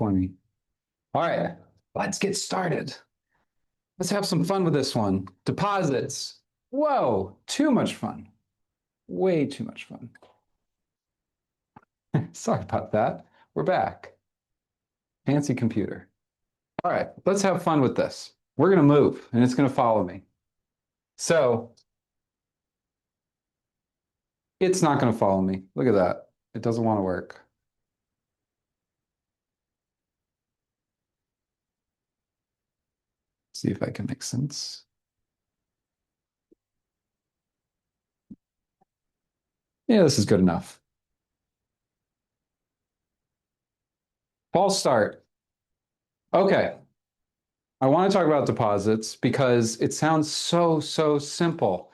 20. All right, let's get started. Let's have some fun with this one. Deposits. Whoa, too much fun. Way too much fun. Sorry about that. We're back. Fancy computer. All right, let's have fun with this. We're going to move and it's going to follow me. So it's not going to follow me. Look at that. It doesn't want to work. See if I can make sense. Yeah, this is good enough. False start. Okay. I want to talk about deposits because it sounds so simple,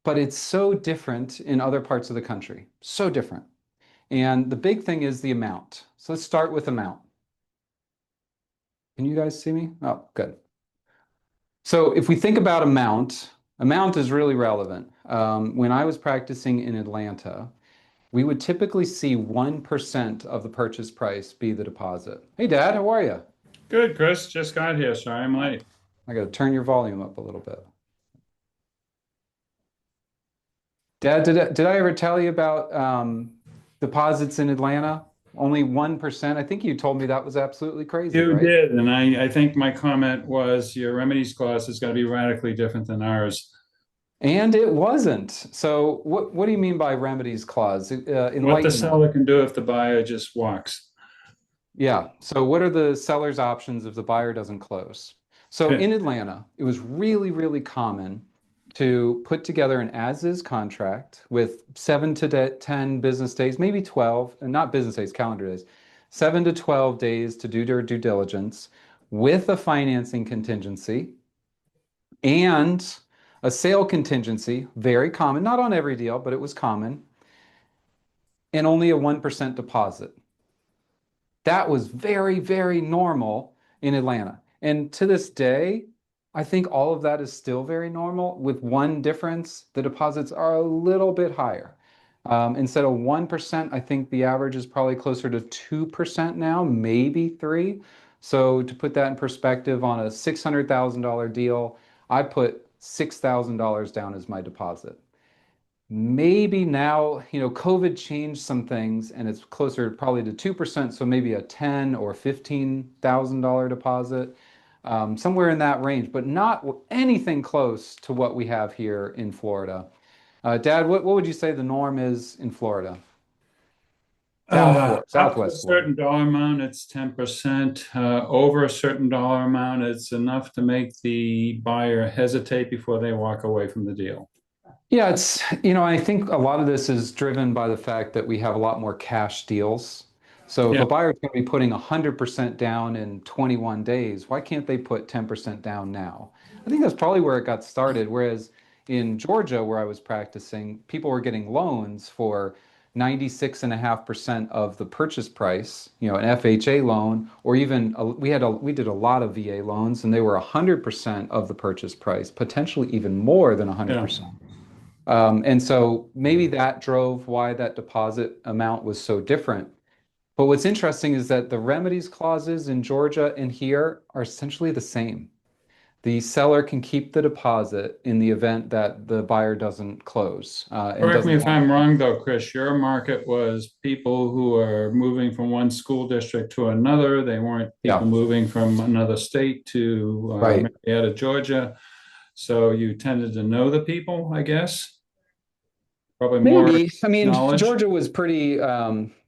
but it's so different in other parts of the country. So different. And the big thing is the amount. So let's start with amount. Can you guys see me? Oh, good. So if we think about amount is really relevant. When I was practicing in Atlanta, we would typically see 1% of the purchase price be the deposit. Hey, Dad, how are you? Good, Chris. Just got here. Sorry I'm late. I got to turn your volume up a little bit. Dad, did I ever tell you about deposits in Atlanta? Only 1%. I think you told me that was absolutely crazy, You right? did, and I think my comment was your remedies clause is going to be radically different than ours. And it wasn't. So what do you mean by remedies clause? What the Enlighten us. seller can do if the buyer just walks. Yeah. So what are the seller's options if the buyer doesn't close? So Okay. in Atlanta, it was really common to put together an as-is contract with 7 to 10 business days, maybe 12, and not business days, calendar days, 7 to 12 days to do their due diligence with a financing contingency and a sale contingency, very common, not on every deal, but it was common, and only a 1% deposit. That was very normal in Atlanta. And to this day, I think all of that is still very normal, with one difference: the deposits are a little bit higher. Instead of 1%, I think the average is probably closer to 2% now, maybe 3. So to put that in perspective, on a $600,000 deal, I put $6,000 down as my deposit. Maybe now, COVID changed some things and it's closer probably to 2%, so maybe a 10 or $15,000 deposit, somewhere in that range, but not anything close to what we have here in Florida. Dad, what would you say the norm is in Florida? Up to a Southwest Florida. certain dollar amount, it's 10%. Over a certain dollar amount, it's enough to make the buyer hesitate before they walk away from the deal. Yeah, I think a lot of this is driven by the fact that we have a lot more cash deals. So if Yeah. a buyer is going to be putting 100% down in 21 days, why can't they put 10% down now? I think that's probably where it got started. Whereas in Georgia, where I was practicing, people were getting loans for 96.5% of the purchase price, an FHA loan, or even we did a lot of VA loans, and they were 100% of the purchase price, potentially even more than Yeah. 100%. And so maybe that drove why that deposit amount was so different. But what's interesting is that the remedies clauses in Georgia and here are essentially the same. The seller can keep the deposit in the event that the buyer doesn't close and Correct me doesn't if have. I'm wrong, though, Chris. Your market was people who are moving from one school district to another. They weren't people Yeah, moving from another state to right. Marietta, Georgia. So you tended to know the people, I guess. Probably more Maybe. I mean, knowledge. Georgia was pretty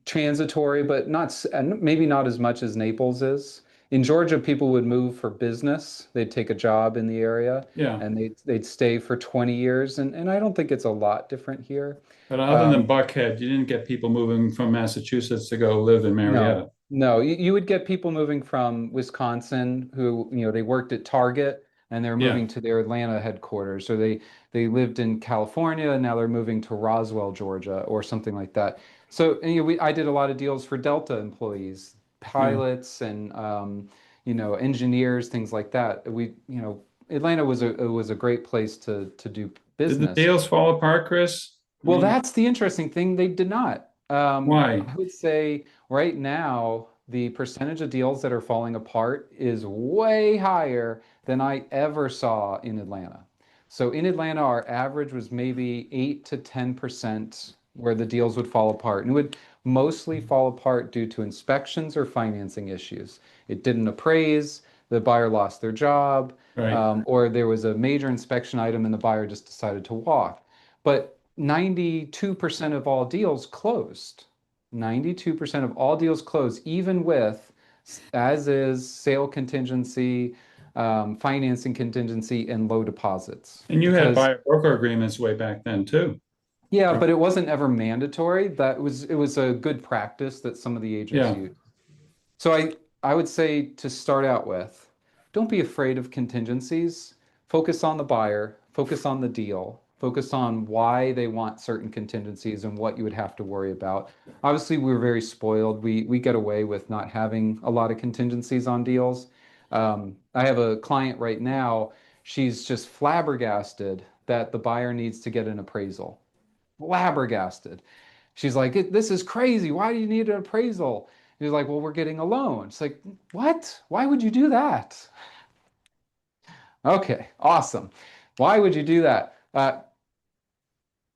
transitory, but and maybe not as much as Naples is. In Georgia, people would move for business. They'd take a job in the area Yeah. and they'd stay for 20 years. And I don't think it's a lot different here. But other Um, than Buckhead, you didn't get people moving from Massachusetts to go live in no, Marietta. no. You would get people moving from Wisconsin who, they worked at Target and they're Yeah. moving to their Atlanta headquarters. Or they lived in California and now they're moving to Roswell, Georgia, or something like that. So, I did a lot of deals for Delta employees, Yeah. pilots, and engineers, things like that. Atlanta was a great place to do Did the business. deals fall apart, Chris? I Well, mean, that's the interesting thing. They did not. why? I would say right now the percentage of deals that are falling apart is way higher than I ever saw in Atlanta. So in Atlanta, our average was maybe 8 to 10% where the deals would fall apart. And it would mostly fall apart due to inspections or financing issues. It didn't appraise, the buyer lost their job, Right. or there was a major inspection item and the buyer just decided to walk. But 92% of all deals closed. 92% of all deals closed, even with as is sale contingency, financing contingency, and low deposits. And you had Because buyer broker agreements way back then too. yeah, but it wasn't ever mandatory. It was a good practice that some of the agents Yeah. used. So I would say to start out with, don't be afraid of contingencies. Focus on the buyer, focus on the deal, focus on why they want certain contingencies and what you would have to worry about. Obviously, we were very spoiled. We get away with not having a lot of contingencies on deals. I have a client right now. She's just flabbergasted that the buyer needs to get an appraisal. Flabbergasted. She's like, this is crazy. Why do you need an appraisal? He's like, well, we're getting a loan. It's like, what? Why would you do that? Okay, awesome. Why would you do that?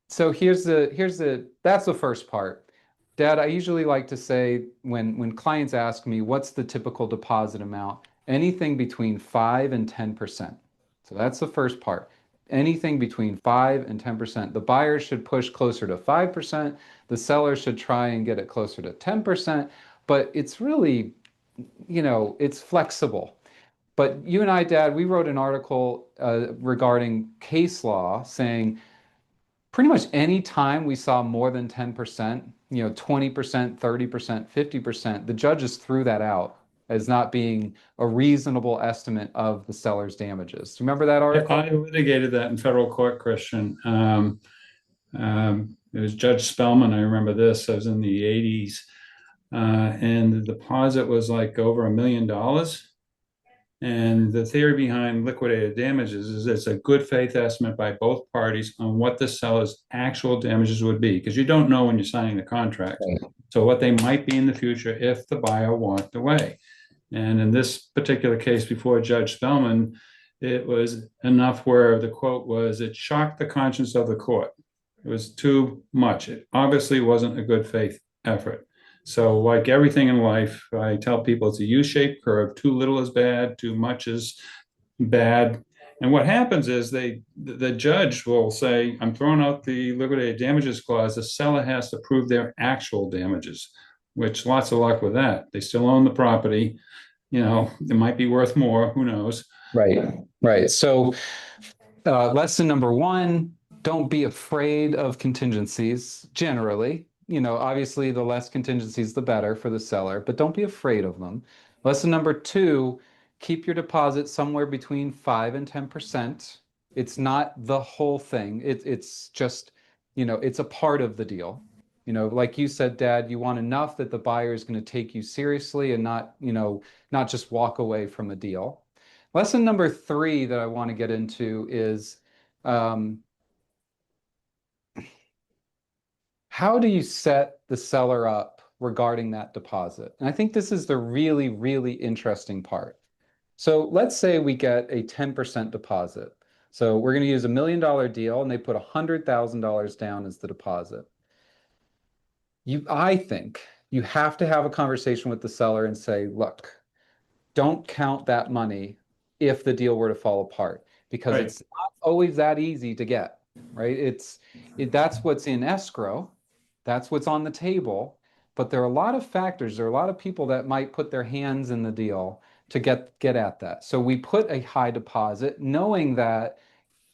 So that's the first part. Dad, I usually like to say when clients ask me what's the typical deposit amount, anything between 5 and 10%. So that's the first part. Anything between 5 and 10%. The buyer should push closer to 5%. The seller should try and get it closer to 10%, but it's really, it's flexible. But you and I, Dad, we wrote an article regarding case law saying pretty much any time we saw more than 10%, 20%, 30%, 50%, the judges threw that out as not being a reasonable estimate of the seller's damages. Do you remember that I article? litigated that in federal court, Christian. It was Judge Spellman. I remember this. I was in the 80s. And the deposit was like over $1 million. And the theory behind liquidated damages is it's a good faith estimate by both parties on what the seller's actual damages would be, because you don't know when you're signing the contract. Right. So what they might be in the future if the buyer walked away. And in this particular case before Judge Spellman, it was enough where the quote was, it shocked the conscience of the court. It was too much. It obviously wasn't a good faith effort. So like everything in life, I tell people it's a U-shaped curve. Too little is bad, too much is bad. And what happens is the judge will say, I'm throwing out the liquidated damages clause. The seller has to prove their actual damages, which lots of luck with that. They still own the property. It might be worth more, who knows? Right, right. So, lesson number one, don't be afraid of contingencies generally. Obviously, the less contingencies, the better for the seller, but don't be afraid of them. Lesson number two, keep your deposit somewhere between 5 and 10%. It's not the whole thing. It's just, it's a part of the deal. Like you said, Dad, you want enough that the buyer is going to take you seriously and not just walk away from a deal. Lesson number three that I want to get into is um, how do you set the seller up regarding that deposit? And I think this is the really, really interesting part. So let's say we get a 10% deposit. So we're going to use $1 million deal and they put $100,000 down as the deposit. I think you have to have a conversation with the seller and say, look, don't count that money if the deal were to fall apart because Right. it's not always that easy to get, right? That's what's in escrow, that's what's on the table, but there are a lot of factors, there are a lot of people that might put their hands in the deal to get at that. So we put a high deposit knowing that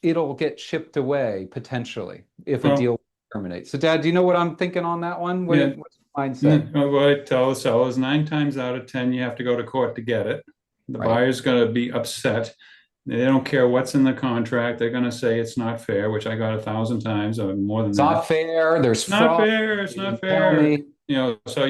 it'll get chipped away potentially if a Well, deal terminates. So Dad, do you know what I'm thinking on that one? yeah, What's your mindset? what I tell the sellers, 9 times out of 10, you have to go to court to get it. The Right. buyer's going to be upset. They don't care what's in the contract. They're going to say it's not fair, which I got 1,000 times or more than It's that. not fair. There's Not fraud. fair. It's You not didn't tell fair. me. So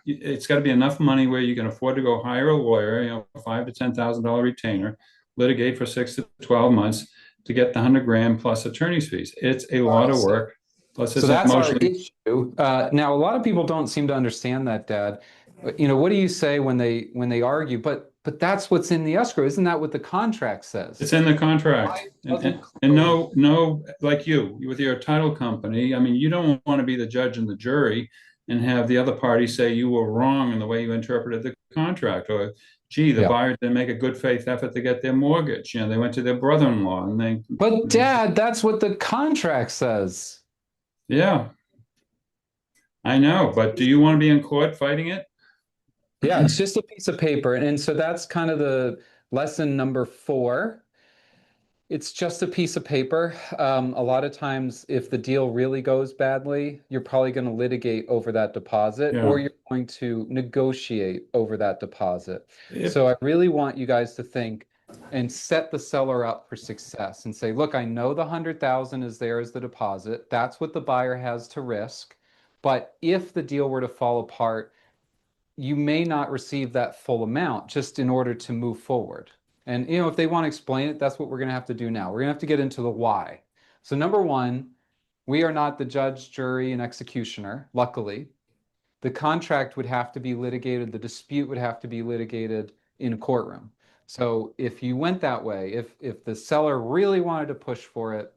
it's got to be enough money where you can afford to go hire a lawyer, $5,000 to $10,000 retainer, litigate for 6 to 12 months to get the 100 grand plus attorney's fees. It's a All lot right, of so work. Plus, so it's that's our emotionally. issue. Now, a lot of people don't seem to understand that, Dad. What do you say when they argue? But that's what's in the escrow. Isn't that what the contract says? It's in the contract. Why And, doesn't and, and close? no, like you with your title company, I mean, you don't want to be the judge and the jury and have the other party say you were wrong in the way you interpreted the contract, or gee, the Yeah. buyer didn't make a good faith effort to get their mortgage. They went to their brother-in-law and But Dad, that's what the contract says. yeah, I know, but do you want to be in court fighting it? Yeah, it's just a piece of paper. And so that's kind of the lesson number four. It's just a piece of paper. A lot of times, if the deal really goes badly, you're probably going to litigate over that deposit or Yeah. you're going to negotiate over that deposit. If So I really want you guys to think and set the seller up for success and say, look, I know the 100,000 is there as the deposit. That's what the buyer has to risk. But if the deal were to fall apart, you may not receive that full amount just in order to move forward. And if they want to explain it, that's what we're going to have to do now. We're going to have to get into the why. So number one, we are not the judge, jury, and executioner, luckily. The contract would have to be litigated, the dispute would have to be litigated in a courtroom. So if you went that way, if the seller really wanted to push for it,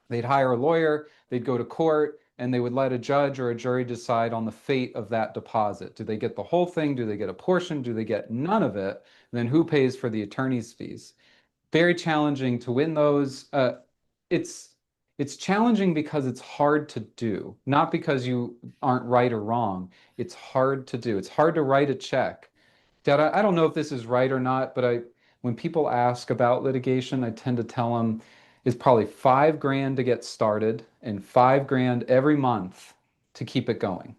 they'd hire a lawyer, they'd go to court, and they would let a judge or a jury decide on the fate of that deposit. Do they get the whole thing? Do they get a portion? Do they get none of it? And then who pays for the attorney's fees? Very challenging to win those. It's it's challenging because it's hard to do, not because you aren't right or wrong. It's hard to do. It's hard to write a check. Dad, I don't know if this is right or not, but when people ask about litigation, I tend to tell them it's probably 5 grand to get started and 5 grand every month to keep it going.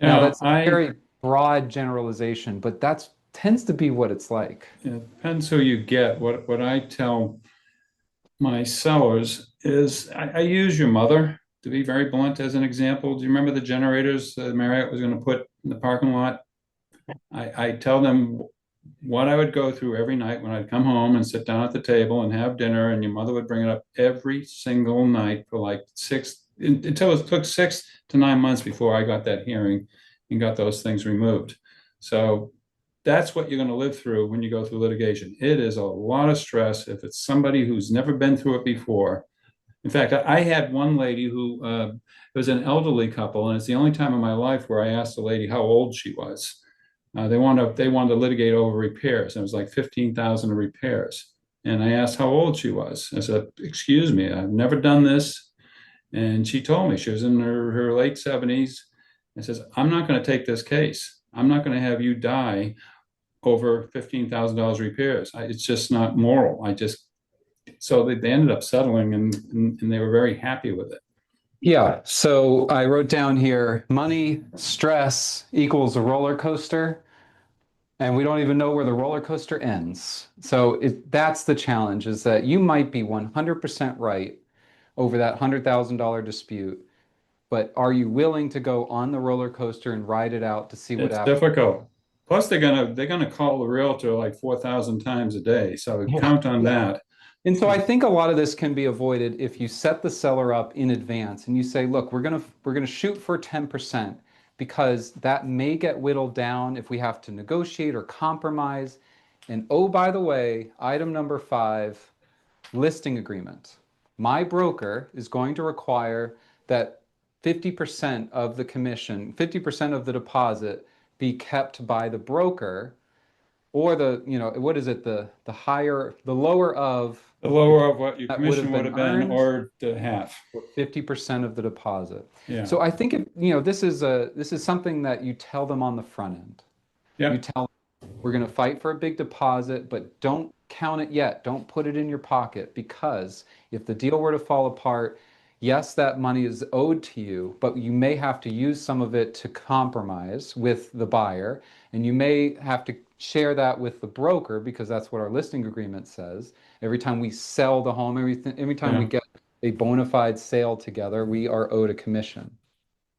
Now, that's a I very broad generalization, but that's tends to be what it's like. it depends who you get. What I tell my sellers is I use your mother to be very blunt as an example. Do you remember the generators that Marriott was going to put in the parking lot? I tell them what I would go through every night when I'd come home and sit down at the table and have dinner, and your mother would bring it up every single night for like until it took 6 to 9 months before I got that hearing and got those things removed. So that's what you're going to live through when you go through litigation. It is a lot of stress if it's somebody who's never been through it before. In fact, I had one lady who it was an elderly couple, and it's the only time in my life where I asked the lady how old she was. They wanted to litigate over repairs, and it was like 15,000 repairs. And I asked how old she was. I said, "Excuse me, I've never done this." And she told me she was in her late 70s. And says, "I'm not going to take this case. I'm not going to have you die over $15,000 repairs. It's just not moral." So they ended up settling, and they were very happy with it. Yeah, so I wrote down here money stress equals a roller coaster, and we don't even know where the roller coaster ends. So that's the challenge is that you might be 100% right over that $100,000 dispute, but are you willing to go on the roller coaster and ride it out to see what It's happens? difficult. Plus, they're gonna call the realtor like 4,000 times a day. So Yeah. count on Yeah. that. And so I think a lot of this can be avoided if you set the seller up in advance and you say, look, we're gonna shoot for 10% because that may get whittled down if we have to negotiate or compromise. And oh, by the way, item number five, listing agreement. My broker is going to require that 50% of the commission, 50% of the deposit be kept by the broker or what is it, the higher, the lower of The the lower of what your that would have commission would been have been, earned or the half. or 50% of the deposit. Yeah. So I think this is something that you tell them on the front end. You Yeah. tell them we're going to fight for a big deposit, but don't count it yet. Don't put it in your pocket because if the deal were to fall apart, yes, that money is owed to you, but you may have to use some of it to compromise with the buyer, and you may have to share that with the broker because that's what our listing agreement says. Every time we sell the home, every time we Yeah. get a bona fide sale together, we are owed a commission.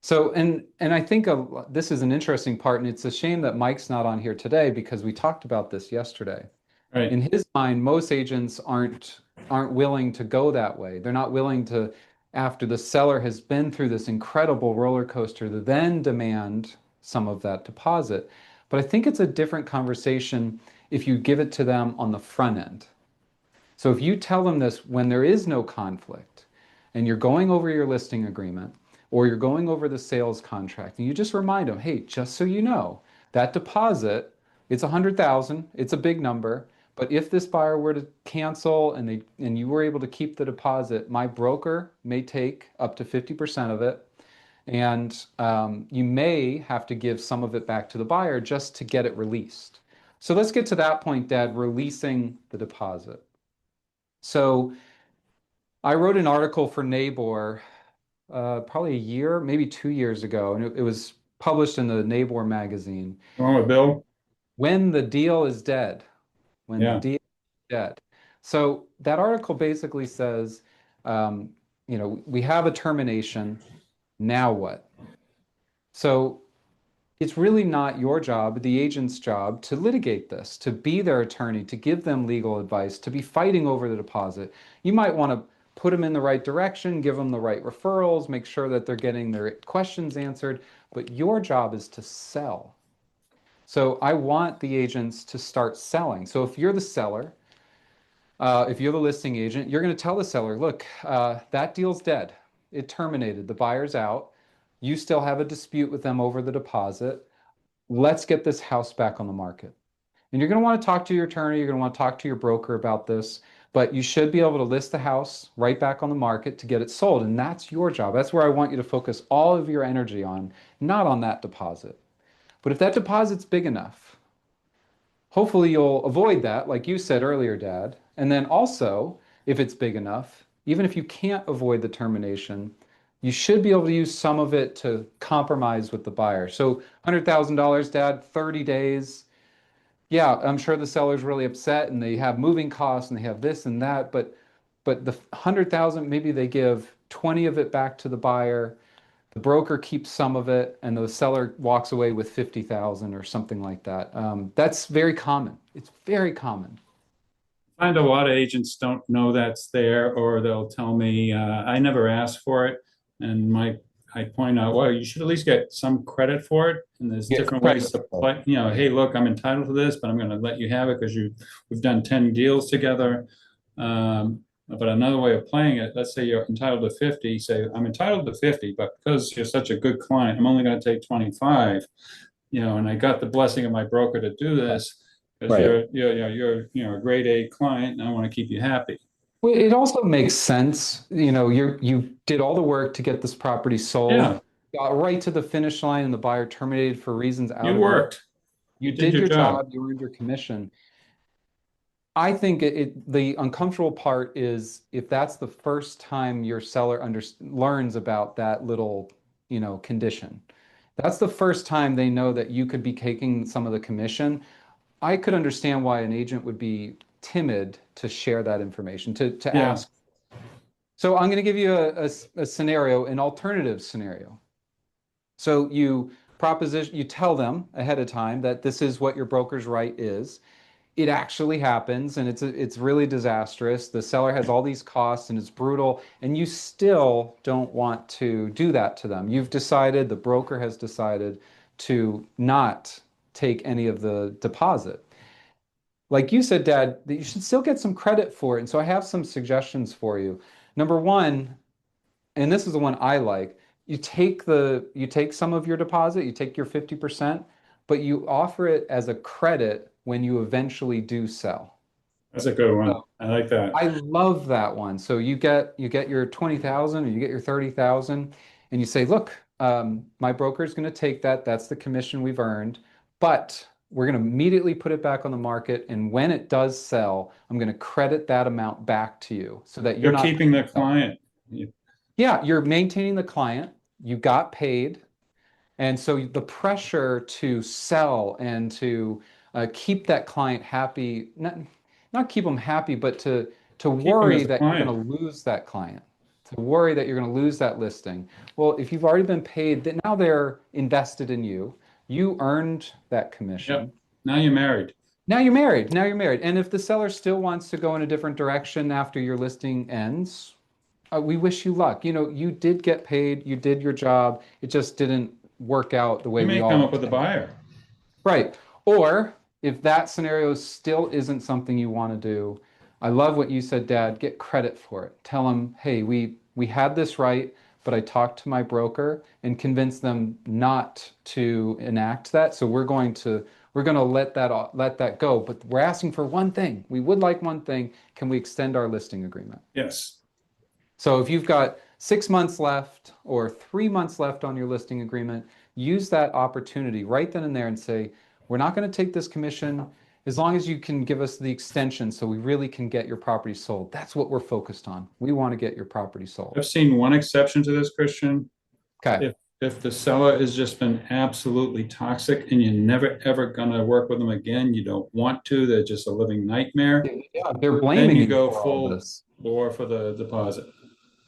So, and I think this is an interesting part, and it's a shame that Mike's not on here today because we talked about this yesterday. Right. In his mind, most agents aren't willing to go that way. They're not willing to, after the seller has been through this incredible roller coaster, to then demand some of that deposit. But I think it's a different conversation if you give it to them on the front end. So if you tell them this when there is no conflict and you're going over your listing agreement or you're going over the sales contract and you just remind them, hey, just so you know, that deposit, it's 100,000, it's a big number, but if this buyer were to cancel and you were able to keep the deposit, my broker may take up to 50% of it. And you may have to give some of it back to the buyer just to get it released. So let's get to that point, Dad, releasing the deposit. So I wrote an article for Nabor probably a year, maybe 2 years ago, and it was published in the Nabor magazine. Going with Bill? When the deal is dead, when the Yeah. deal is dead. So that article basically says, um, we have a termination. Now what? So it's really not your job, the agent's job, to litigate this, to be their attorney, to give them legal advice, to be fighting over the deposit. You might want to put them in the right direction, give them the right referrals, make sure that they're getting their questions answered, but your job is to sell. So I want the agents to start selling. So if you're the seller, if you're the listing agent, you're going to tell the seller, look, that deal's dead. It terminated. The buyer's out. You still have a dispute with them over the deposit. Let's get this house back on the market. And you're going to want to talk to your attorney, you're going to want to talk to your broker about this, but you should be able to list the house right back on the market to get it sold. And that's your job. That's where I want you to focus all of your energy on, not on that deposit. But if that deposit's big enough, hopefully you'll avoid that, like you said earlier, Dad. And then also, if it's big enough, even if you can't avoid the termination, you should be able to use some of it to compromise with the buyer. So $100,000, Dad, 30 days. Yeah, I'm sure the seller's really upset and they have moving costs and they have this and that, but the 100,000, maybe they give 20 of it back to the buyer. The broker keeps some of it, and the seller walks away with 50,000 or something like that. That's very common. It's very common. I find a lot of agents don't know that's there, or they'll tell me, I never asked for it. And I point out, well, you should at least get some credit for it. And there's Get different credit. ways to play, hey, look, I'm entitled to this, but I'm going to let you have it because we've done 10 deals together. But another way of playing it, let's say you're entitled to 50, say, I'm entitled to 50, but because you're such a good client, I'm only going to take 25, and I got the blessing of my broker to do this because Right. you're a grade A client and I want to keep you happy. Well, it also makes sense. You did all the work to get this property sold, Yeah, got right to the finish line, and the buyer terminated for reasons out you of your. worked. You You did did your your job. job, you earned your commission. I think the uncomfortable part is if that's the first time your seller learns about that little, condition. That's the first time they know that you could be taking some of the commission. I could understand why an agent would be timid to share that information, to Yeah. ask. So I'm going to give you a scenario, an alternative scenario. So you tell them ahead of time that this is what your broker's right is. It actually happens, and it's really disastrous. The seller has all these costs and it's brutal, and you still don't want to do that to them. You've decided, the broker has decided to not take any of the deposit. Like you said, Dad, that you should still get some credit for it. And so I have some suggestions for you. Number one, and this is the one I like, you take some of your deposit, you take your 50%, but you offer it as a credit when you eventually do sell. That's a good one. So I like that. I love that one. So you get your 20,000 or you get your 30,000 and you say, look, my broker is going to take that. That's the commission we've earned, but we're going to immediately put it back on the market. And when it does sell, I'm going to credit that amount back to you so that you're You're not. keeping the client. Yeah, you're maintaining the client. You got paid. And so the pressure to sell and to keep that client happy, not keep them happy, but to Keep them worry as a that you're client. going to lose that client, to worry that you're going to lose that listing. Well, if you've already been paid, that now they're invested in you. You earned that Yep. commission. Now you're married. Now you're married. Now you're married. And if the seller still wants to go in a different direction after your listing ends, we wish you luck. You did get paid, you did your job. It just didn't work out the way You we may come all up with a intend. buyer. Right. Or if that scenario still isn't something you want to do, I love what you said, Dad. Get credit for it. Tell them, hey, we had this right, but I talked to my broker and convinced them not to enact that. So we're going to let that go. But we're asking for one thing. We would like one thing. Can we extend our listing agreement? Yes. So if you've got 6 months left or 3 months left on your listing agreement, use that opportunity right then and there and say, we're not going to take this commission as long as you can give us the extension so we really can get your property sold. That's what we're focused on. We want to get your property sold. I've seen one exception to this, Christian. Okay. If the seller has just been absolutely toxic and you're never ever gonna work with them again, you don't want to, they're just a living nightmare, Yeah, they're then blaming you you go for all full this. bore for the deposit.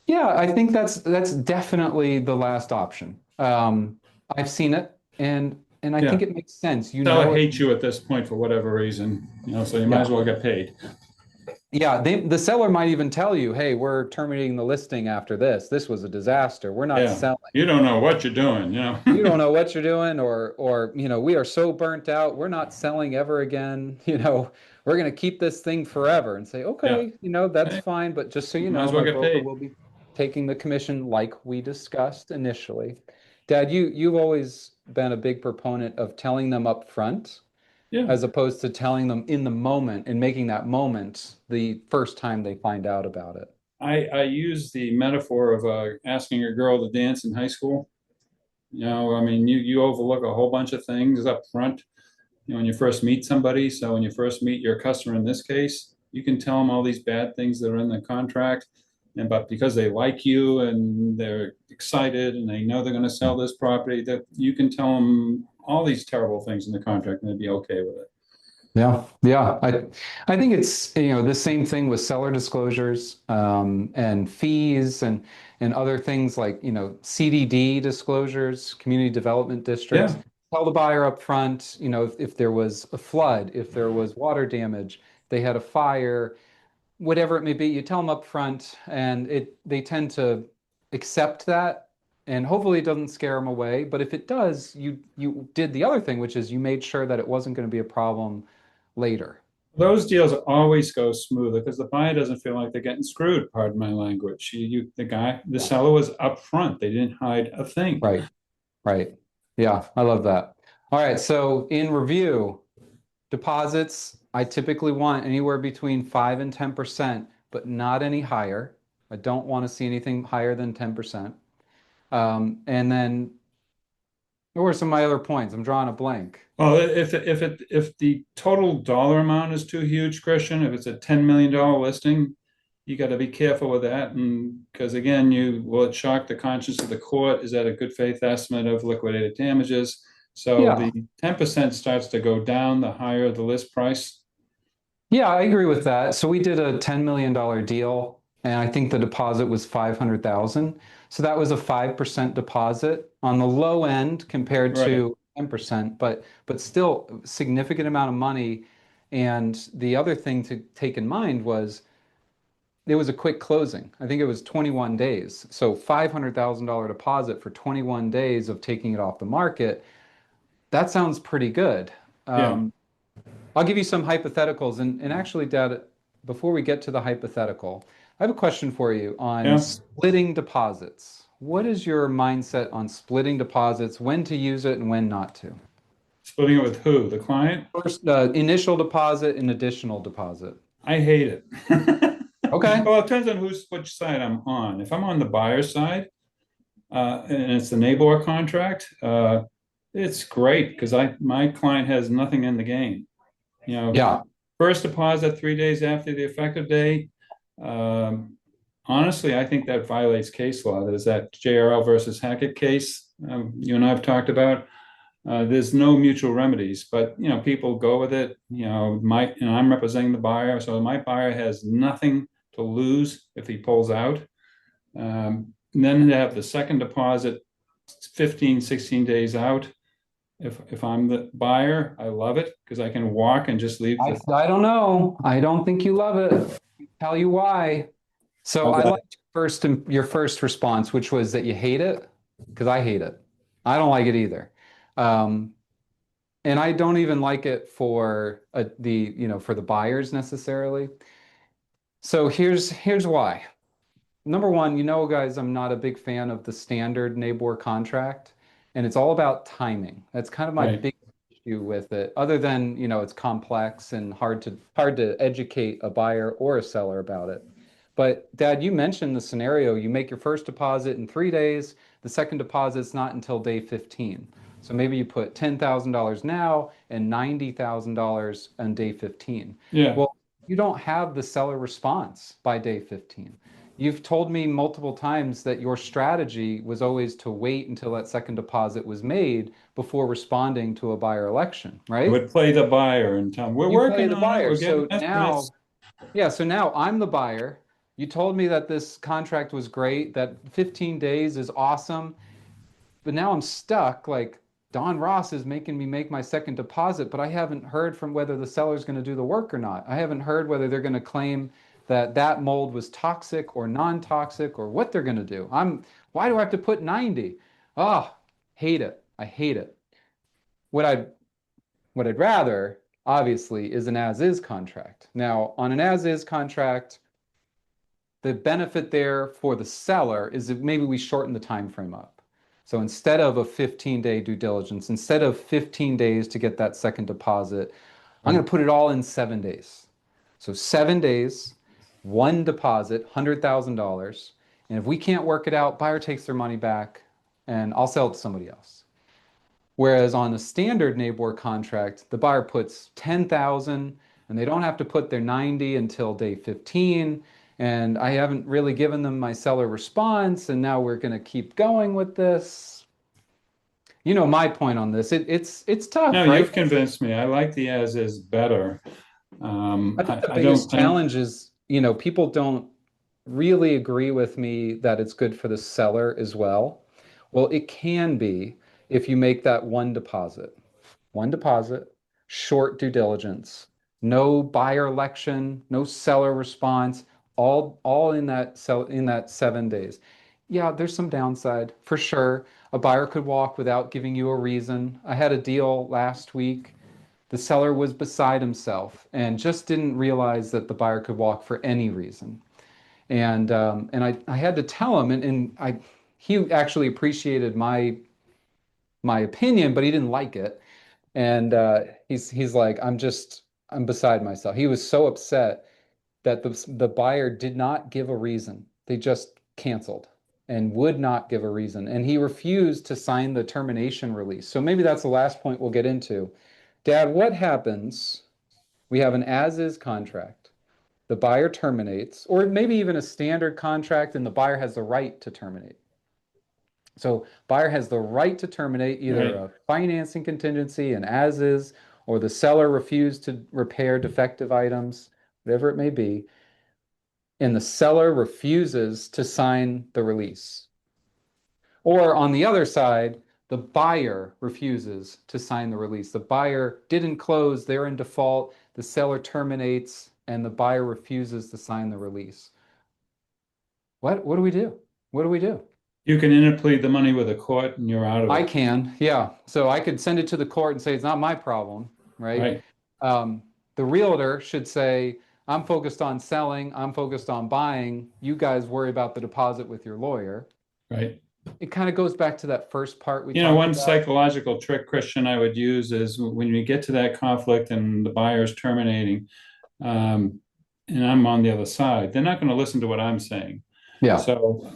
Yeah, I think that's definitely the last option. I've seen it, and I think Yeah. it makes sense. You Seller know it. hates you at this point for whatever reason, so you might as Yeah. well get paid. Yeah, the seller might even tell you, hey, we're terminating the listing after this. This was a disaster. We're not Yeah. selling. You don't know what you're doing. You don't know what you're doing, or we are so burnt out, we're not selling ever again. We're going to keep this thing forever and say, Yeah. okay, that's Hey, fine, but just so you you might know, as well my get broker paid. will be taking the commission like we discussed initially. Dad, you've always been a big proponent of telling them up front Yeah. as opposed to telling them in the moment and making that moment the first time they find out about it. I use the metaphor of asking a girl to dance in high school. I mean, you overlook a whole bunch of things up front, when you first meet somebody. So when you first meet your customer in this case, you can tell them all these bad things that are in the contract. But because they like you and they're excited and they know they're going to sell this property, that you can tell them all these terrible things in the contract and they'd be okay with it. Yeah, yeah. I think it's the same thing with seller disclosures and fees and other things like CDD disclosures, community development districts. Yeah. Tell the buyer up front, if there was a flood, if there was water damage, they had a fire, whatever it may be, you tell them up front, and they tend to accept that, and hopefully it doesn't scare them away. But if it does, you did the other thing, which is you made sure that it wasn't going to be a problem later. Those deals always go smoother because the buyer doesn't feel like they're getting screwed, pardon my language. The Yeah. seller was upfront. They didn't hide a thing. Right, right. Yeah, I love that. All right, so in review, deposits, I typically want anywhere between 5 and 10%, but not any higher. I don't want to see anything higher than 10%. And then, what were some of my other points? I'm drawing a blank. Well, if the total dollar amount is too huge, Christian, if it's a $10 million listing, you got to be careful with that, and because again, you will it shock the conscience of the court? Is that a good faith estimate of liquidated damages? So Yeah, the 10% starts to go down the higher the list price. yeah, I agree with that. So we did a $10 million deal, and I think the deposit was 500,000. So that was a 5% deposit on the low end compared Right. to 10%, but still significant amount of money. And the other thing to take in mind was it was a quick closing. I think it was 21 days. So $500,000 deposit for 21 days of taking it off the market. That sounds pretty good. Yeah. I'll give you some hypotheticals. And actually, Dad, before we get to the hypothetical, I have a question for you on Yeah. splitting deposits. What is your mindset on splitting deposits, when to use it and when not to? Splitting it with who? The client? First, initial deposit and additional deposit. I hate it. Okay. Well, it depends on which side I'm on. If I'm on the buyer side, and it's the neighbor contract, it's great because my client has nothing in the game. You know, Yeah. First deposit 3 days after the effective date. Um, Honestly, I think that violates case law. There's that JRL versus Hackett case you and I have talked about. There's no mutual remedies, but people go with it. I'm representing the buyer, so my buyer has nothing to lose if he pulls out. And then to have the second deposit 15, 16 days out. If I'm the buyer, I love it because I can walk and just leave I, the. I don't know. I don't think you love it. Tell you why. So I Okay. liked your first response, which was that you hate it, because I hate it. I don't like it either. Um, and I don't even like it for for the buyers necessarily. So here's why. Number one, guys, I'm not a big fan of the standard neighbor contract, and it's all about timing. That's kind of my Right. big issue with it. Other than, it's complex and hard to educate a buyer or a seller about it. But Dad, you mentioned the scenario. You make your first deposit in 3 days. The second deposit's not until day 15. So maybe you put $10,000 now and $90,000 on day 15. Yeah. Well, you don't have the seller response by day 15. You've told me multiple times that your strategy was always to wait until that second deposit was made before responding to a buyer election, I right? would play the buyer and tell them, we're You play working the on it. buyer. We're getting So estimates. now, yeah, so now I'm the buyer. You told me that this contract was great, that 15 days is awesome, but now I'm stuck. Like Don Ross is making me make my second deposit, but I haven't heard from whether the seller's going to do the work or not. I haven't heard whether they're going to claim that that mold was toxic or non-toxic or what they're going to do. Why do I have to put 90? Oh, hate it. I hate it. What I what I'd rather, obviously, is an as-is contract. Now, on an as-is contract, the benefit there for the seller is that maybe we shorten the time frame up. So instead of a 15-day due diligence, instead of 15 days to get that second deposit, I'm going Right. to put it all in 7 days. So 7 days, one deposit, $100,000. And if we can't work it out, buyer takes their money back and I'll sell it to somebody else. Whereas on a standard neighbor contract, the buyer puts 10,000 and they don't have to put their 90 until day 15. And I haven't really given them my seller response, and now we're going to keep going with this. You know my point on this. It's No, tough, right? you've convinced me. I like the as is better. I think the I biggest don't, challenge is, people don't really agree with me that it's good for the seller as well. Well, it can be if you make that one deposit, short due diligence, no buyer election, no seller response, all in that 7 days. Yeah, there's some downside for sure. A buyer could walk without giving you a reason. I had a deal last week. The seller was beside himself and just didn't realize that the buyer could walk for any reason. And I had to tell him, and he actually appreciated my opinion, but he didn't like it. And he's like, I'm beside myself. He was so upset that the buyer did not give a reason. They just canceled and would not give a reason. And he refused to sign the termination release. So maybe that's the last point we'll get into. Dad, what happens? We have an as-is contract. The buyer terminates, or maybe even a standard contract, and the buyer has the right to terminate. So buyer has the right to terminate either right. a financing contingency, an as is, or the seller refused to repair defective items, whatever it may be, and the seller refuses to sign the release. Or on the other side, the buyer refuses to sign the release. The buyer didn't close, they're in default, the seller terminates, and the buyer refuses to sign the release. What do we do? What do we do? You can interplead the money with a court and you're out of I it. can, yeah. So I could send it to the court and say it's not my problem, right? Right. Um, the realtor should say, I'm focused on selling, I'm focused on buying. You guys worry about the deposit with your lawyer. Right. It kind of goes back to that first part we You know, talked one about. psychological trick, Christian, I would use is when you get to that conflict and the buyer's terminating, um, and I'm on the other side, they're not going to listen to what I'm saying. Yeah, So,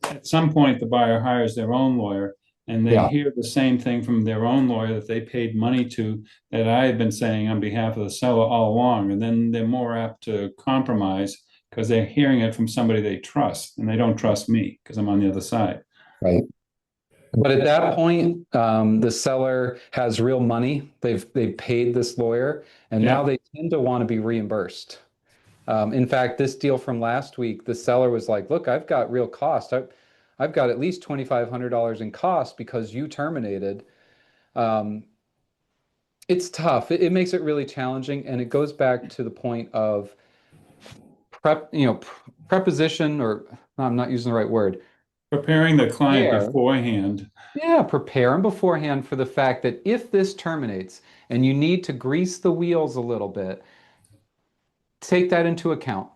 at some point, the buyer hires their own lawyer and they yeah, hear the same thing from their own lawyer that they paid money to that I have been saying on behalf of the seller all along. And then they're more apt to compromise because they're hearing it from somebody they trust and they don't trust me because I'm on the other side. right. But at that point, the seller has real money. They've paid this lawyer, and now Yeah. they tend to want to be reimbursed. In fact, this deal from last week, the seller was like, "Look, I've got real cost. I've got at least $2,500 in cost because you terminated." Um, it's tough. It makes it really challenging, and it goes back to the point of preposition, or no, I'm not using the right word. Preparing the client Prepare. beforehand. Yeah, prepare them beforehand for the fact that if this terminates and you need to grease the wheels a little bit, take that into account.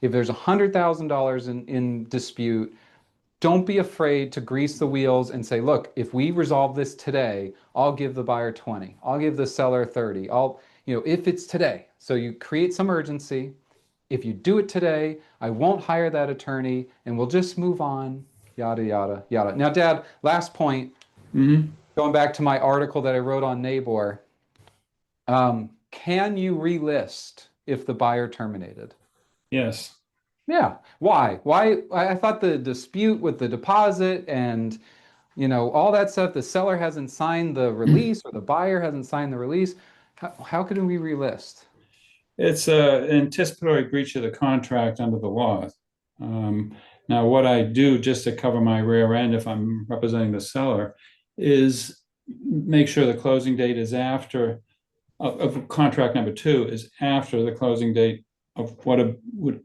If there's $100,000 in dispute, don't be afraid to grease the wheels and say, look, if we resolve this today, I'll give the buyer 20. I'll give the seller 30. If it's today. So you create some urgency. If you do it today, I won't hire that attorney and we'll just move on, yada, yada, yada. Now, Dad, last point, Hmm. going back to my article that I wrote on Nabor, can you relist if the buyer terminated? Yes. Yeah. Why? Why? I thought the dispute with the deposit and all that stuff, the seller hasn't signed the release or the buyer hasn't signed the release. How can we relist? It's an anticipatory breach of the contract under the law. Um, Now, what I do just to cover my rear end if I'm representing the seller is make sure the closing date is after of contract number two is after the closing date of what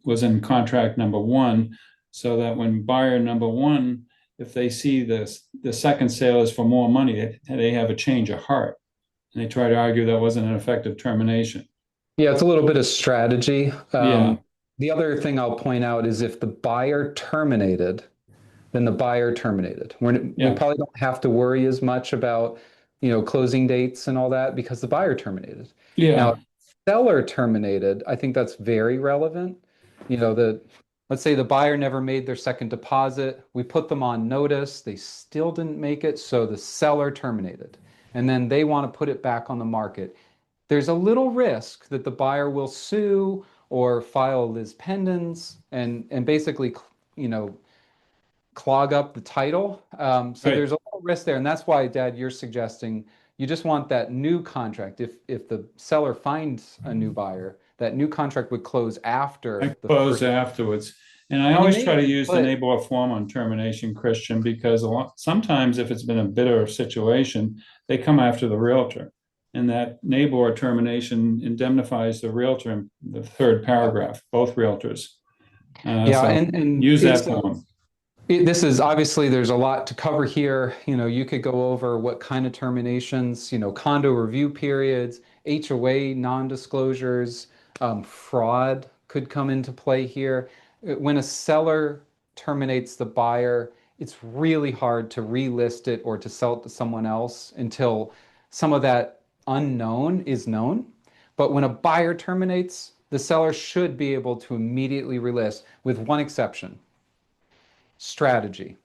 was in contract number one, so that when buyer number one, if they see the second sale is for more money, they have a change of heart and they try to argue that wasn't an effective termination. Yeah, it's a little bit of strategy. Yeah, The other thing I'll point out is if the buyer terminated, then the buyer terminated. We yeah, probably don't have to worry as much about, closing dates and all that because the buyer terminated. Now, yeah. if the seller terminated, I think that's very relevant. Let's say the buyer never made their second deposit. We put them on notice. They still didn't make it, so the seller terminated. And then they want to put it back on the market. There's a little risk that the buyer will sue or file lis pendens and basically, you know, clog up the title. So Right. there's a little risk there, and that's why, Dad, you're suggesting you just want that new contract. If the seller finds a new buyer, that new contract would close I after the close first. afterwards. And I And you always try may to use the put, neighbor form on termination, Christian, because sometimes if it's been a bitter situation, they come after the realtor. And that neighbor termination indemnifies the realtor in the third paragraph, both realtors. yeah, So and use that form. this is obviously there's a lot to cover here. You could go over what kind of terminations, condo review periods, HOA non-disclosures, fraud could come into play here. When a seller terminates the buyer, it's really hard to relist it or to sell it to someone else until some of that unknown is known. But when a buyer terminates, the seller should be able to immediately relist, with one exception: strategy.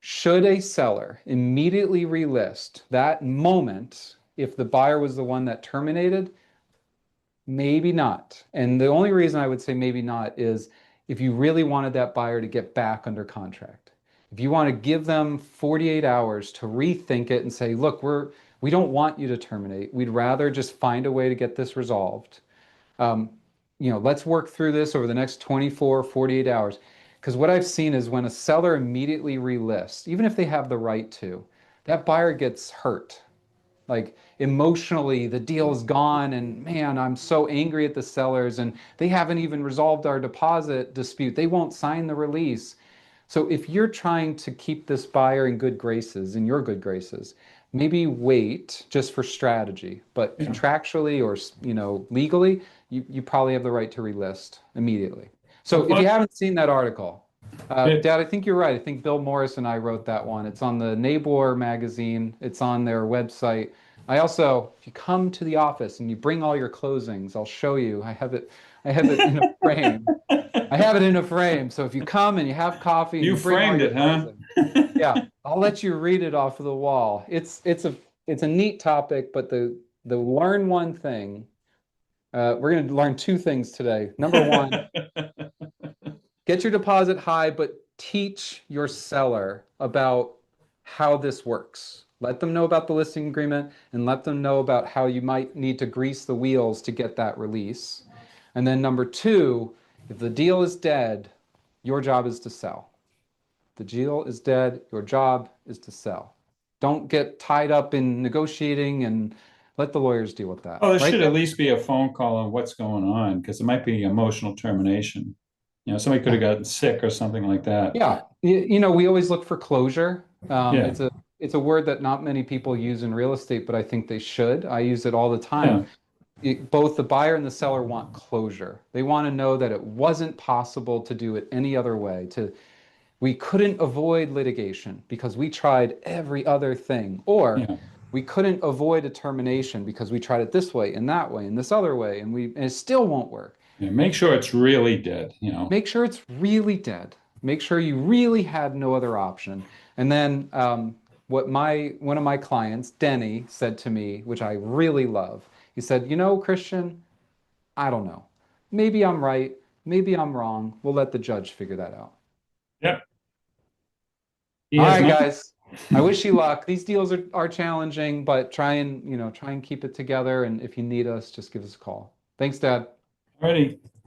Should a seller immediately relist that moment if the buyer was the one that terminated? Maybe not. And the only reason I would say maybe not is if you really wanted that buyer to get back under contract. If you want to give them 48 hours to rethink it and say, look, we don't want you to terminate. We'd rather just find a way to get this resolved. Um, let's work through this over the next 24, 48 hours. Because what I've seen is when a seller immediately relists, even if they have the right to, that buyer gets hurt. Like emotionally, the deal is gone, and man, I'm so angry at the sellers, and they haven't even resolved our deposit dispute. They won't sign the release. So if you're trying to keep this buyer in good graces, in your good graces, maybe wait just for strategy. But Yeah. contractually or legally, you probably have the right to relist immediately. Well, So if you haven't seen that article, it, Dad, I think you're right. I think Bill Morris and I wrote that one. It's on the Nabor magazine. It's on their website. I also, if you come to the office and you bring all your closings, I'll show you. I have it. I have it in a frame. I have it in a frame. So if you come and you have coffee and you you bring all framed your it, huh? closings, yeah, I'll let you read it off of the wall. It's a neat topic, but the learn one thing. We're going to learn two things today. Number one, get your deposit high, but teach your seller about how this works. Let them know about the listing agreement and let them know about how you might need to grease the wheels to get that release. And then number two, if the deal is dead, your job is to sell. The deal is dead, your job is to sell. Don't get tied up in negotiating and let the lawyers deal with that. Oh, there Right, should at Dad? least be a phone call on what's going on because it might be emotional termination. Somebody could have gotten sick or something like that. Yeah, we always look for closure. Yeah, It's a word that not many people use in real estate, but I think they should. I use it all the time. yeah, Both the buyer and the seller want closure. They want to know that it wasn't possible to do it any other way. We couldn't avoid litigation because we tried every other thing, or yeah. we couldn't avoid a termination because we tried it this way and that way and this other way, and it still won't work. Yeah, make sure it's really dead. Make sure it's really dead. Make sure you really had no other option. And then what my one of my clients, Denny, said to me, which I really love, he said, Christian, I don't know. Maybe I'm right. Maybe I'm wrong. We'll let the judge figure that out. Yep. He All has right, no. guys. I wish you luck. These deals are challenging, but try and keep it together. And if you need us, just give us a call. Thanks, Dad. Alrighty.